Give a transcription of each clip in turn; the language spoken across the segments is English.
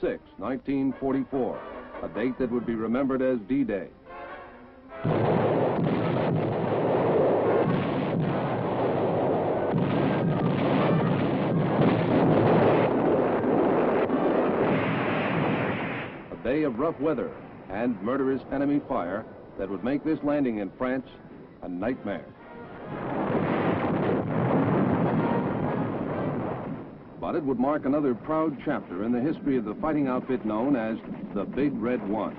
6, 1944, a date that would be remembered as D-Day. A day of rough weather and murderous enemy fire that would make this landing in France a nightmare. But it would mark another proud chapter in the history of the fighting outfit known as the Big Red One.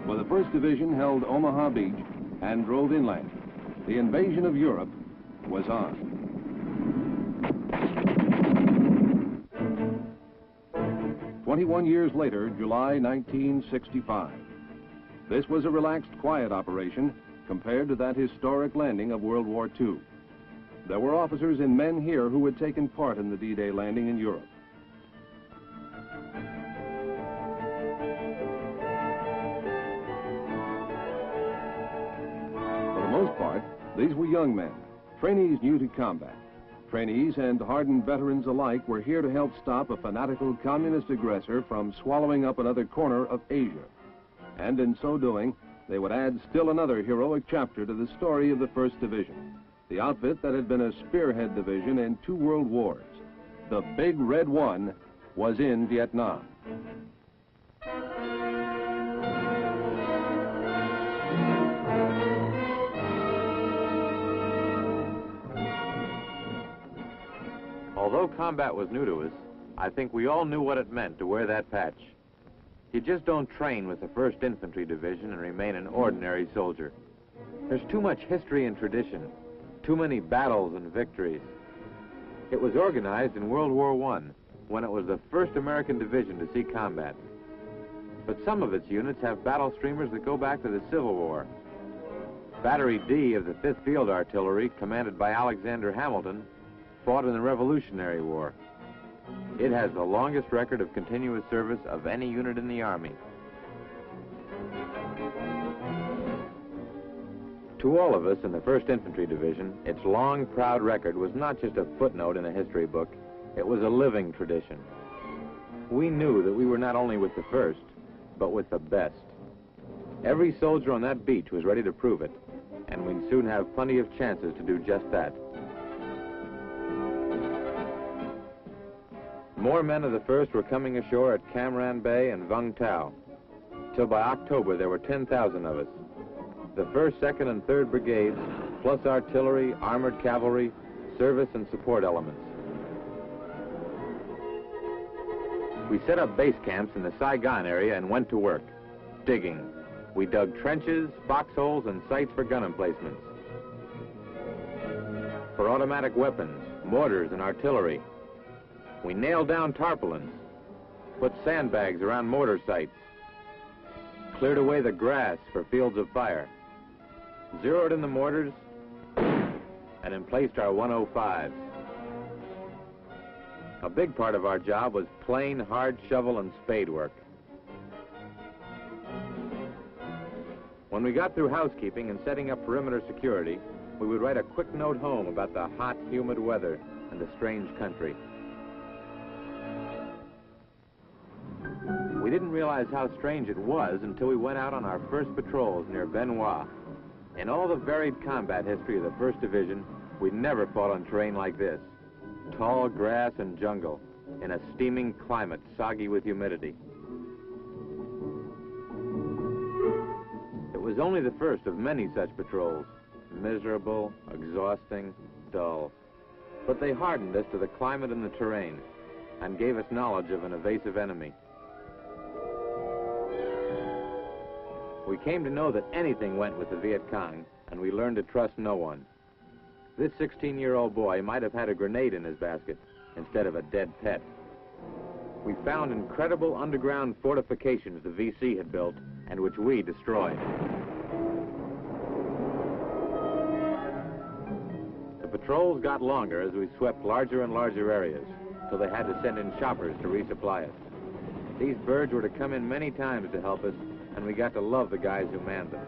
Where the 1st Division held Omaha Beach and drove inland, the invasion of Europe was on. "21 years later, July 1965. This was a relaxed, quiet operation compared to that historic landing of World War II. There were officers and men here who had taken part in the D-Day landing in Europe. For the most part, these were young men, trainees new to combat. Trainees and hardened veterans alike were here to help stop a fanatical communist aggressor from swallowing up another corner of Asia. And in so doing, they would add still another heroic chapter to the story of the 1st Division, the outfit that had been a spearhead division in 2 world wars. The Big Red One was in Viet Nam. Although combat was new to us, I think we all knew what it meant to wear that patch. You just don't train with the 1st Infantry Division and remain an ordinary soldier. There's too much history and tradition, too many battles and victories. It was organized in World War I, when it was the 1st American Division to see combat. But some of its units have battle streamers that go back to the Civil War. Battery D of the 5th Field Artillery, commanded by Alexander Hamilton, fought in the Revolutionary War. It has the longest record of continuous service of any unit in the Army. To all of us in the 1st Infantry Division, its long, proud record was not just a footnote in a history book, it was a living tradition. We knew that we were not only with the 1st, but with the best. Every soldier on that beach was ready to prove it, and we'd soon have plenty of chances to do just that. More men of the 1st were coming ashore at Cam Ranh Bay and Vung Tau. Till by October, there were 10,000 of us. The 1st, 2nd, and 3rd Brigades, plus artillery, armored cavalry, service, and support elements. We set up base camps in the Saigon area and went to work, digging. We dug trenches, foxholes, and sites for gun emplacements. For automatic weapons, mortars, and artillery. We nailed down tarpaulins, put sandbags around mortar sites, cleared away the grass for fields of fire, zeroed in the mortars, and emplaced our 105s. A big part of our job was plain, hard shovel and spade work. When we got through housekeeping and setting up perimeter security, we would write a quick note home about the hot, humid weather and the strange country. We didn't realize how strange it was until we went out on our first patrols near Ben Hoa. In all the varied combat history of the 1st Division, we'd never fought on terrain like this. Tall grass and jungle, in a steaming climate soggy with humidity. It was only the first of many such patrols. Miserable, exhausting, dull. But they hardened us to the climate and the terrain, and gave us knowledge of an evasive enemy. We came to know that anything went with the Viet Cong, and we learned to trust no one. This 16-year-old boy might have had a grenade in his basket instead of a dead pet. We found incredible underground fortifications the VC had built and which we destroyed. The patrols got longer as we swept larger and larger areas, so they had to send in choppers to resupply us. These birds were to come in many times to help us, and we got to love the guys who manned them.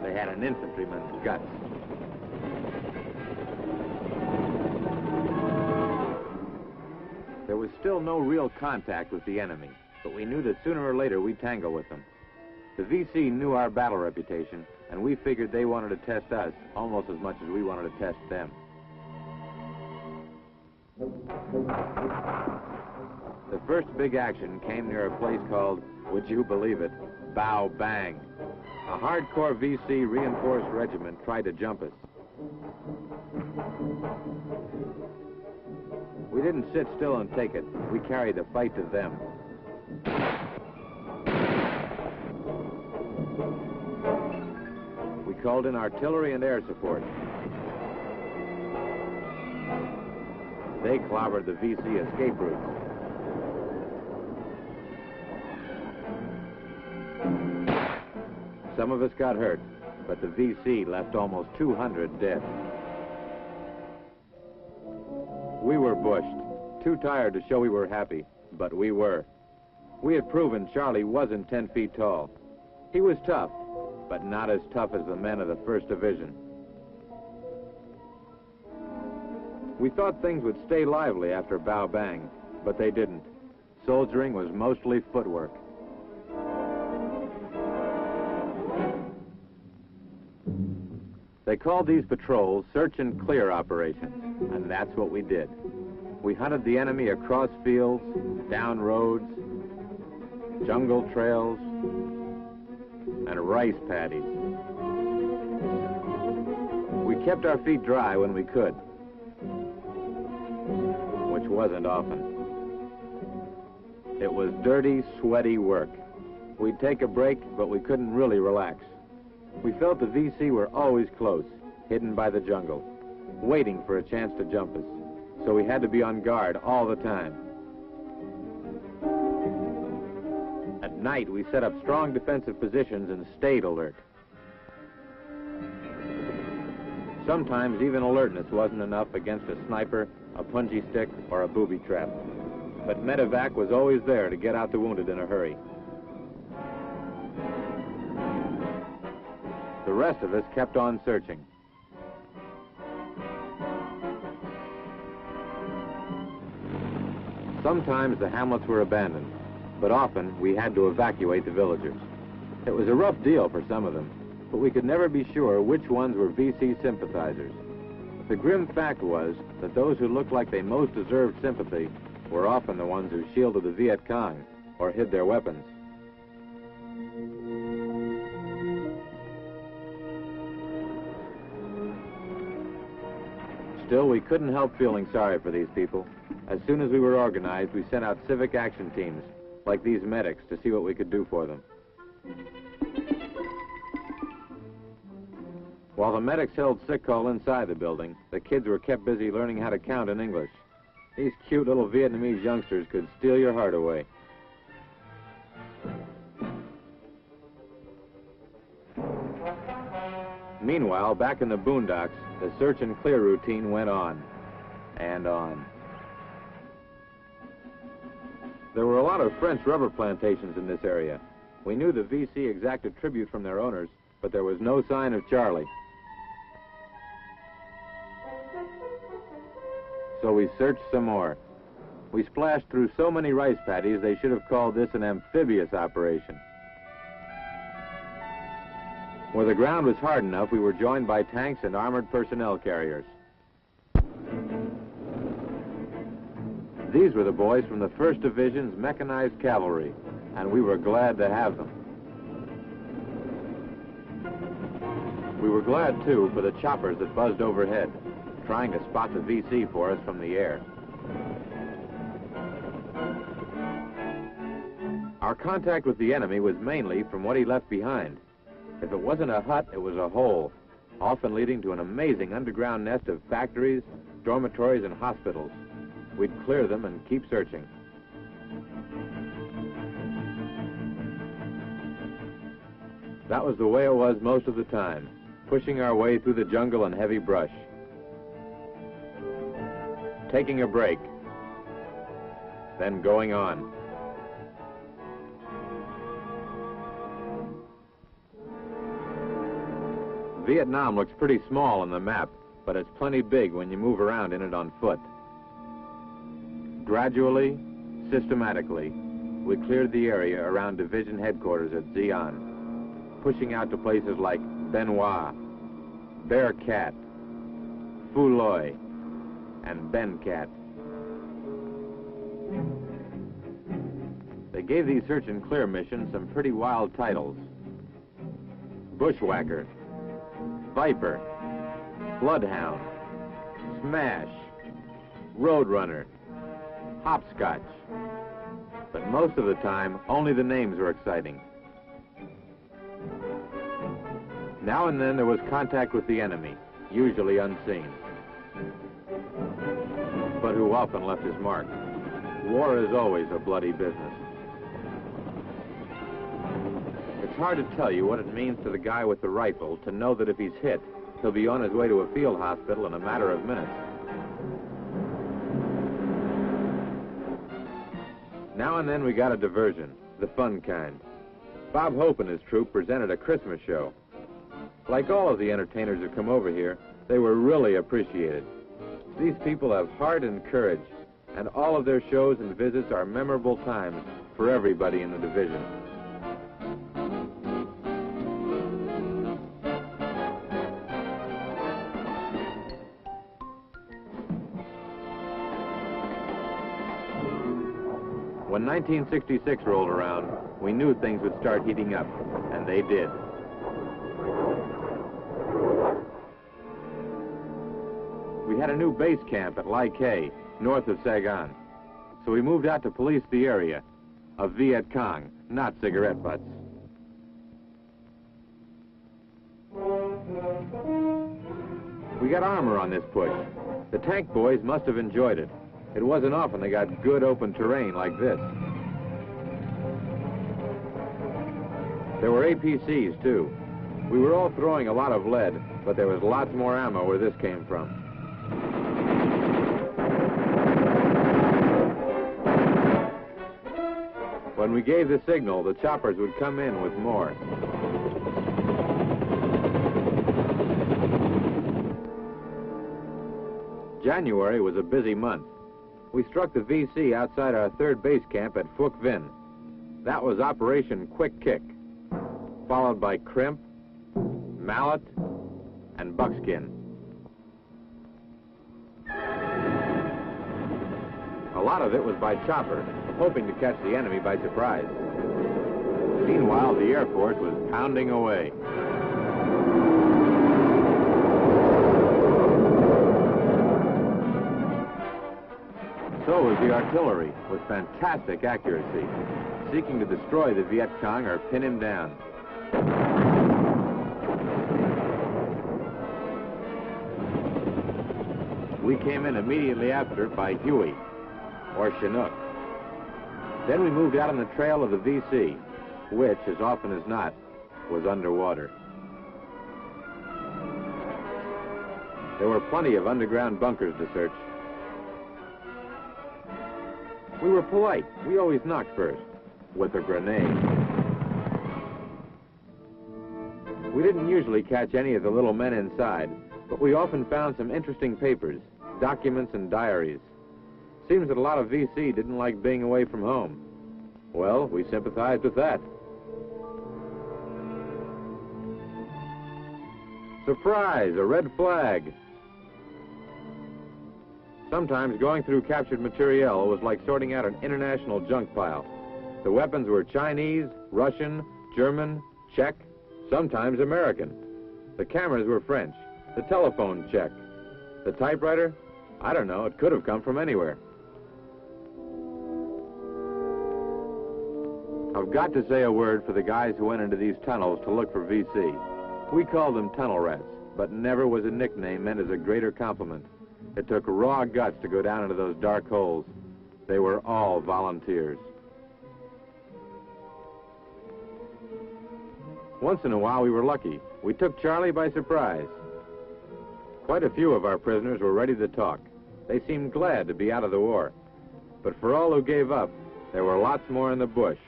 They had an infantryman's guts. There was still no real contact with the enemy, but we knew that sooner or later we'd tangle with them. The VC knew our battle reputation, and we figured they wanted to test us almost as much as we wanted to test them. The first big action came near a place called, would you believe it, Bao Bang. A hardcore VC reinforced regiment tried to jump us. We didn't sit still and take it. We carried the fight to them. We called in artillery and air support. They clobbered the VC escape routes. Some of us got hurt, but the VC left almost 200 dead. We were bushed, too tired to show we were happy, but we were. We had proven Charlie wasn't 10 feet tall. He was tough, but not as tough as the men of the 1st Division. We thought things would stay lively after Bao Bang, but they didn't. Soldiering was mostly footwork. They called these patrols search and clear operations, and that's what we did. We hunted the enemy across fields, down roads, jungle trails, and rice paddies. We kept our feet dry when we could, which wasn't often. It was dirty, sweaty work. We'd take a break, but we couldn't really relax. We felt the VC were always close, hidden by the jungle, waiting for a chance to jump us, so we had to be on guard all the time. At night, we set up strong defensive positions and stayed alert. Sometimes even alertness wasn't enough against a sniper, a punji stick, or a booby trap. But medevac was always there to get out the wounded in a hurry. The rest of us kept on searching. Sometimes the hamlets were abandoned, but often we had to evacuate the villagers. It was a rough deal for some of them, but we could never be sure which ones were VC sympathizers. The grim fact was that those who looked like they most deserved sympathy were often the ones who shielded the Viet Cong or hid their weapons. Still, we couldn't help feeling sorry for these people. As soon as we were organized, we sent out civic action teams, like these medics, to see what we could do for them. While the medics held sick call inside the building, the kids were kept busy learning how to count in English. These cute little Vietnamese youngsters could steal your heart away. Meanwhile, back in the boondocks, the search and clear routine went on and on. There were a lot of French rubber plantations in this area. We knew the VC exacted tribute from their owners, but there was no sign of Charlie. So we searched some more. We splashed through so many rice paddies they should have called this an amphibious operation. Where the ground was hard enough, we were joined by tanks and armored personnel carriers. These were the boys from the 1st Division's mechanized cavalry, and we were glad to have them. We were glad, too, for the choppers that buzzed overhead, trying to spot the VC for us from the air. Our contact with the enemy was mainly from what he left behind. If it wasn't a hut, it was a hole, often leading to an amazing underground nest of factories, dormitories, and hospitals. We'd clear them and keep searching. That was the way it was most of the time, pushing our way through the jungle and heavy brush. Taking a break, then going on. Viet Nam looks pretty small on the map, but it's plenty big when you move around in it on foot. Gradually, systematically, we cleared the area around division headquarters at Xi'an, pushing out to places like Benoit, Bear Cat, Fuloy, and Ben Cat. They gave these search and clear missions some pretty wild titles: Bushwhacker, Viper, Bloodhound, Smash, Roadrunner, Hopscotch. But most of the time, only the names were exciting. Now and then there was contact with the enemy, usually unseen, but who often left his mark. War is always a bloody business. It's hard to tell you what it means to the guy with the rifle to know that if he's hit, he'll be on his way to a field hospital in a matter of minutes. Now and then we got a diversion, the fun kind. Bob Hope and his troupe presented a Christmas show. Like all of the entertainers who come over here, they were really appreciated. These people have heart and courage, and all of their shows and visits are memorable times for everybody in the division. When 1966 rolled around, we knew things would start heating up, and they did. We had a new base camp at Lai Khe, north of Saigon, so we moved out to police the area of Viet Cong, not cigarette butts. We got armor on this push. The tank boys must have enjoyed it. It wasn't often they got good open terrain like this. There were APCs, too. We were all throwing a lot of lead, but there was lots more ammo where this came from. When we gave the signal, the choppers would come in with more. January was a busy month. We struck the VC outside our third base camp at Phuoc Vinh. That was Operation Quick Kick, followed by Crimp, Mallet, and Buckskin. A lot of it was by chopper, hoping to catch the enemy by surprise. Meanwhile, the Air Force was pounding away. So was the artillery, with fantastic accuracy, seeking to destroy the Viet Cong or pin him down. We came in immediately after by Huey, or Chinook. Then we moved out on the trail of the VC, which, as often as not, was underwater. There were plenty of underground bunkers to search. We were polite. We always knocked first, with a grenade. We didn't usually catch any of the little men inside, but we often found some interesting papers, documents, and diaries. Seems that a lot of VC didn't like being away from home. Well, we sympathized with that. Surprise, a red flag. Sometimes going through captured materiel was like sorting out an international junk pile. The weapons were Chinese, Russian, German, Czech, sometimes American. The cameras were French, the telephone Czech. The typewriter? I don't know, it could have come from anywhere. I've got to say a word for the guys who went into these tunnels to look for VC. We called them tunnel rats, but never was a nickname meant as a greater compliment. It took raw guts to go down into those dark holes. They were all volunteers. Once in a while we were lucky. We took Charlie by surprise. Quite a few of our prisoners were ready to talk. They seemed glad to be out of the war. But for all who gave up, there were lots more in the bush.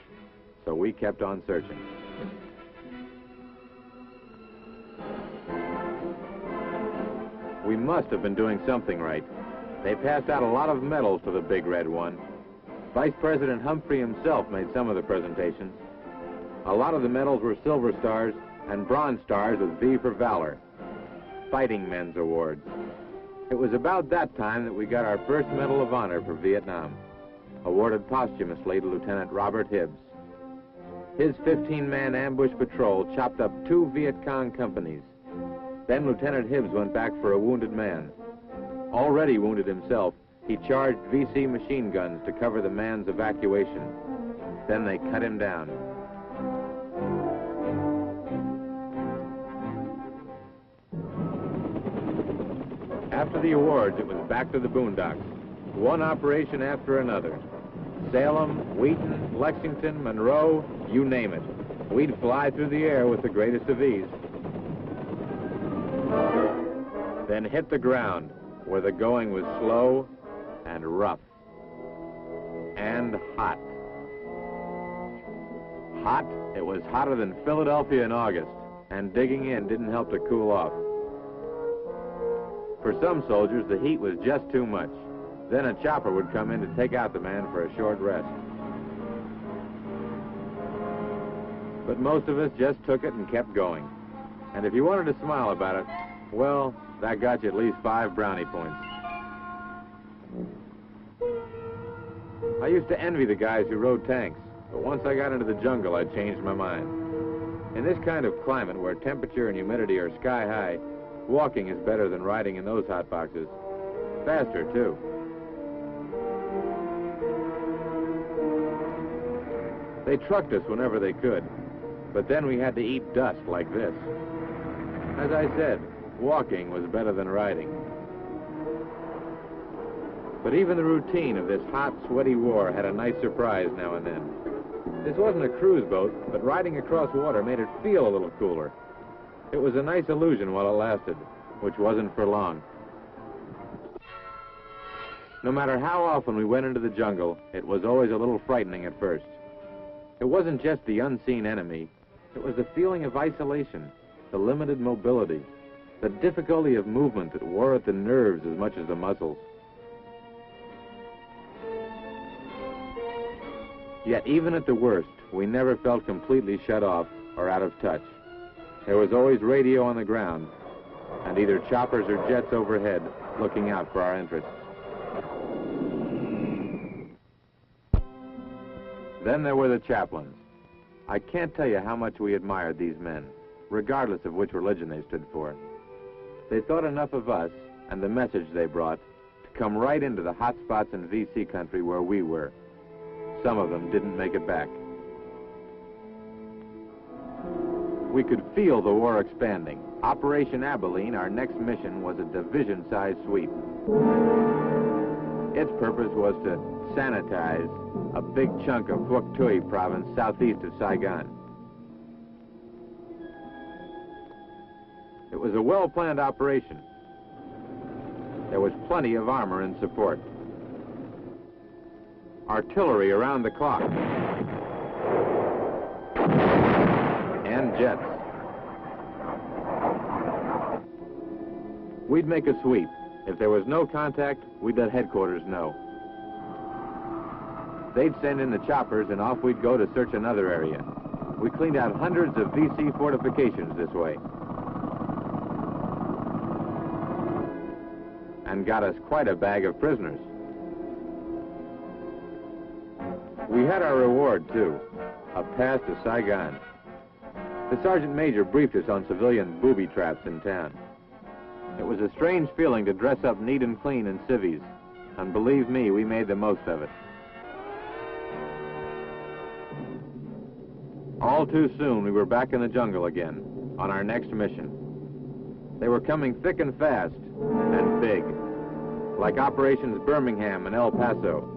So we kept on searching. We must have been doing something right. They passed out a lot of medals to the Big Red One. Vice President Humphrey himself made some of the presentations. A lot of the medals were Silver Stars and Bronze Stars with V for Valor, Fighting Men's Awards. It was about that time that we got our first Medal of Honor for Viet Nam, awarded posthumously to Lieutenant Robert Hibbs. His 15-man ambush patrol chopped up 2 Viet Cong companies. Then Lieutenant Hibbs went back for a wounded man. Already wounded himself, he charged VC machine guns to cover the man's evacuation. Then they cut him down. After the awards, it was back to the boondocks. One operation after another. Salem, Wheaton, Lexington, Monroe, you name it. We'd fly through the air with the greatest of ease. Then hit the ground, where the going was slow and rough. And hot. Hot? It was hotter than Philadelphia in August, and digging in didn't help to cool off. For some soldiers, the heat was just too much. Then a chopper would come in to take out the man for a short rest. But most of us just took it and kept going. And if you wanted to smile about it, well, that got you at least 5 brownie points. I used to envy the guys who rode tanks, but once I got into the jungle, I changed my mind. In this kind of climate where temperature and humidity are sky high, walking is better than riding in those hot boxes. Faster, too. They trucked us whenever they could, but then we had to eat dust like this. As I said, walking was better than riding. But even the routine of this hot, sweaty war had a nice surprise now and then. This wasn't a cruise boat, but riding across water made it feel a little cooler. It was a nice illusion while it lasted, which wasn't for long. No matter how often we went into the jungle, it was always a little frightening at first. It wasn't just the unseen enemy. It was the feeling of isolation, the limited mobility, the difficulty of movement that wore at the nerves as much as the muscles. Yet even at the worst, we never felt completely shut off or out of touch. There was always radio on the ground, and either choppers or jets overhead looking out for our interests. Then there were the chaplains. I can't tell you how much we admired these men, regardless of which religion they stood for. They thought enough of us and the message they brought to come right into the hot spots in VC country where we were. Some of them didn't make it back. We could feel the war expanding. Operation Abilene, our next mission, was a division-sized sweep. Its purpose was to sanitize a big chunk of Phuoc Tuy province southeast of Saigon. It was a well-planned operation. There was plenty of armor in support. Artillery around the clock. And jets. We'd make a sweep. If there was no contact, we'd let headquarters know. They'd send in the choppers, and off we'd go to search another area. We cleaned out hundreds of VC fortifications this way. And got us quite a bag of prisoners. We had our reward, too, a pass to Saigon. The sergeant major briefed us on civilian booby traps in town. It was a strange feeling to dress up neat and clean in civvies, and believe me, we made the most of it. All too soon, we were back in the jungle again, on our next mission. They were coming thick and fast, and big, like Operations Birmingham and El Paso.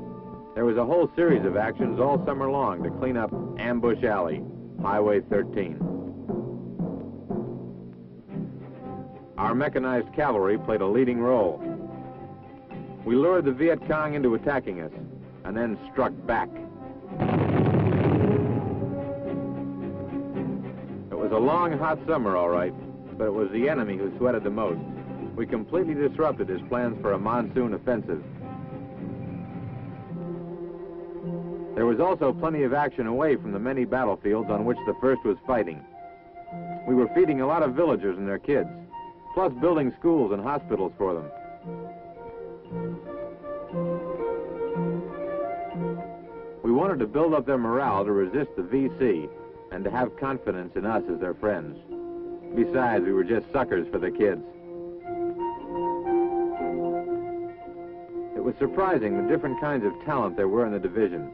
There was a whole series of actions all summer long to clean up Ambush Alley, Highway 13. Our mechanized cavalry played a leading role. We lured the Viet Cong into attacking us, and then struck back. It was a long, hot summer, all right, but it was the enemy who sweated the most. We completely disrupted his plans for a monsoon offensive. was also plenty of action away from the many battlefields on which the 1st was fighting. We were feeding a lot of villagers and their kids, plus building schools and hospitals for them. We wanted to build up their morale to resist the VC and to have confidence in us as their friends. Besides, we were just suckers for the kids. It was surprising the different kinds of talent there were in the division.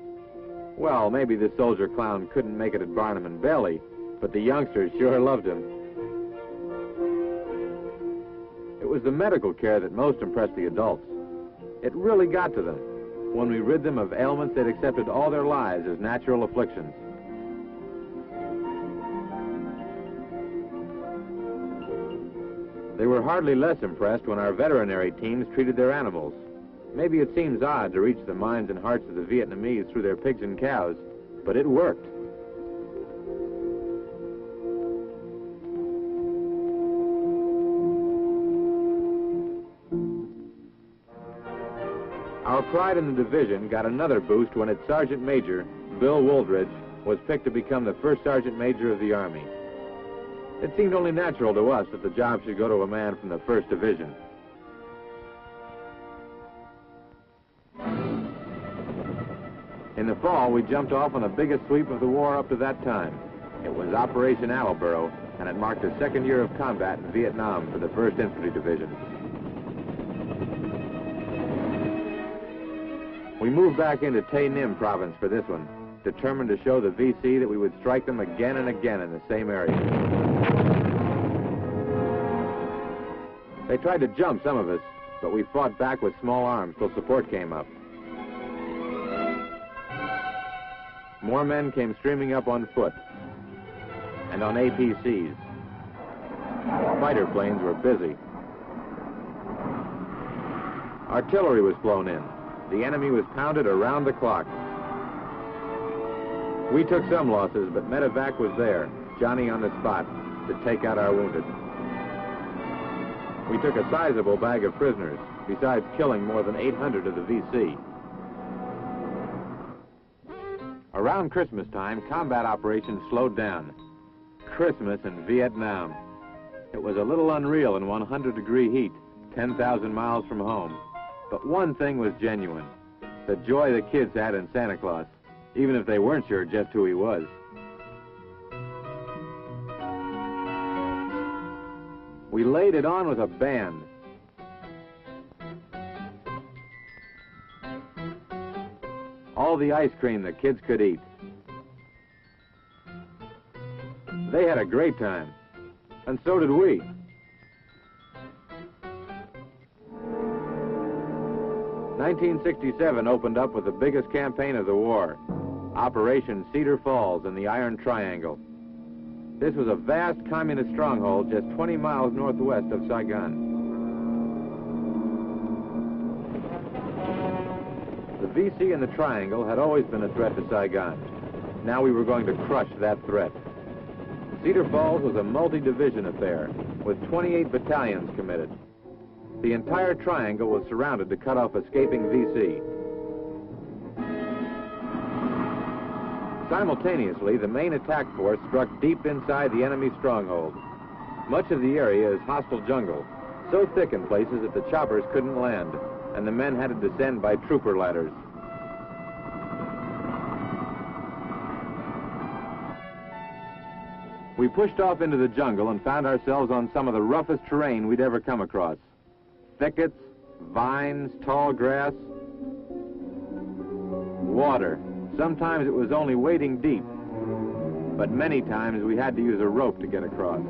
Well, maybe the soldier clown couldn't make it at Barnum and Bailey, but the youngsters sure loved him. It was the medical care that most impressed the adults. It really got to them. When we rid them of ailments they'd accepted all their lives as natural afflictions. They were hardly less impressed when our veterinary teams treated their animals. Maybe it seems odd to reach the minds and hearts of the Vietnamese through their pigs and cows, but it worked. Our pride in the division got another boost when its Sergeant Major, Bill Wooldridge, was picked to become the first Sergeant Major of the Army. It seemed only natural to us that the job should go to a man from the 1st Division. In the fall, we jumped off on the biggest sweep of the war up to that time. It was Operation Attleboro, and it marked the 2nd year of combat in Viet Nam for the 1st Infantry Division. We moved back into Tay Ninh province for this one, determined to show the VC that we would strike them again and again in the same area. They tried to jump some of us, but we fought back with small arms till support came up. More men came streaming up on foot and on APCs. Fighter planes were busy. Artillery was flown in. The enemy was pounded around the clock. We took some losses, but medevac was there, Johnny on the spot, to take out our wounded. We took a sizable bag of prisoners, besides killing more than 800 of the VC. Around Christmas time, combat operations slowed down. Christmas in Viet Nam. It was a little unreal in 100-degree heat, 10,000 miles from home. But one thing was genuine, the joy the kids had in Santa Claus, even if they weren't sure just who he was. We laid it on with a band. All the ice cream the kids could eat. They had a great time, and so did we. '67 opened up with the biggest campaign of the war, Operation Cedar Falls in the Iron Triangle. This was a vast communist stronghold just 20 miles northwest of Saigon. The VC in the Triangle had always been a threat to Saigon. Now we were going to crush that threat. Cedar Falls was a multi-division affair, with 28 battalions committed. The entire triangle was surrounded to cut off escaping VC. Simultaneously, the main attack force struck deep inside the enemy stronghold. Much of the area is hostile jungle, so thick in places that the choppers couldn't land, and the men had to descend by trooper ladders. We pushed off into the jungle and found ourselves on some of the roughest terrain we'd ever come across. Thickets, vines, tall grass, water. Sometimes it was only wading deep, but many times we had to use a rope to get across.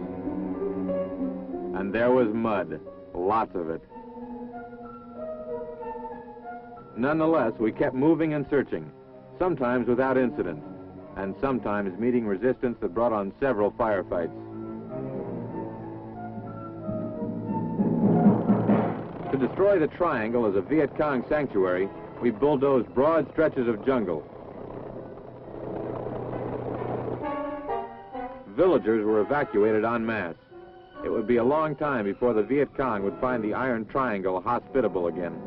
And there was mud, lots of it. Nonetheless, we kept moving and searching, sometimes without incident, and sometimes meeting resistance that brought on several firefights. To destroy the triangle as a Viet Cong sanctuary, we bulldozed broad stretches of jungle. Villagers were evacuated en masse. It would be a long time before the Viet Cong would find the Iron Triangle hospitable again.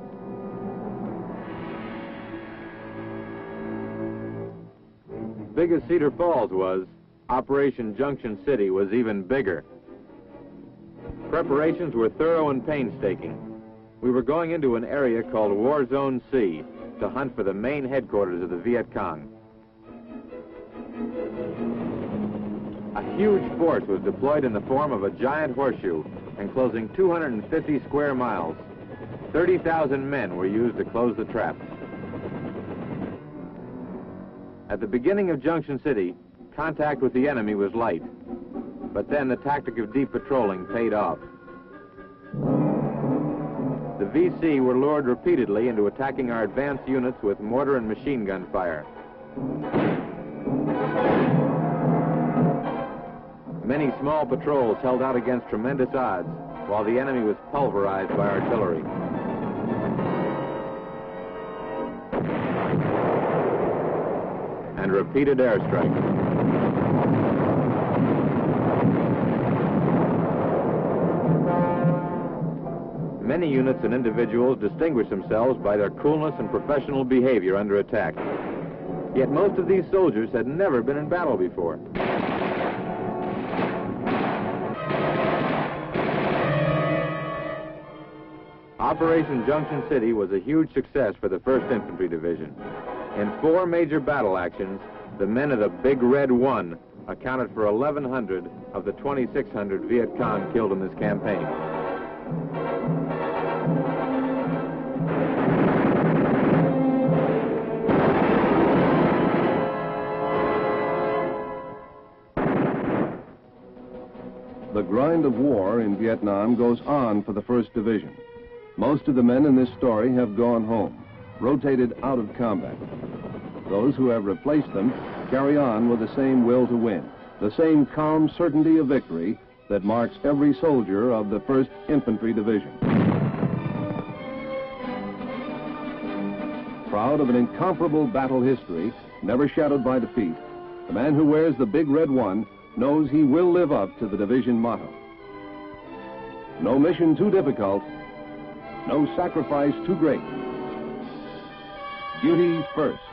big as Cedar Falls was, Operation Junction City was even bigger. Preparations were thorough and painstaking. We were going into an area called War Zone C to hunt for the main headquarters of the Viet Cong. A huge force was deployed in the form of a giant horseshoe, enclosing 250 square miles. 30,000 men were used to close the trap. At the beginning of Junction City, contact with the enemy was light, but then the tactic of deep patrolling paid off. The VC were lured repeatedly into attacking our advanced units with mortar and machine gun fire. Many small patrols held out against tremendous odds, while the enemy was pulverized by artillery. And repeated airstrikes. Many units and individuals distinguished themselves by their coolness and professional behavior under attack. Yet most of these soldiers had never been in battle before. Operation Junction City was a huge success for the 1st Infantry Division. In 4 major battle actions, the men of the Big Red One accounted for 1,100 of the 2,600 Viet Cong killed in this campaign. The grind of war in Vietnam goes on for the 1st Division. Most of the men in this story have gone home, rotated out of combat. Those who have replaced them carry on with the same will to win, the same calm certainty of victory that marks every soldier of the 1st Infantry Division. Proud of an incomparable battle history, never shadowed by defeat, the man who wears the Big Red One knows he will live up to the division motto. No mission too difficult, no sacrifice too great. Duty first.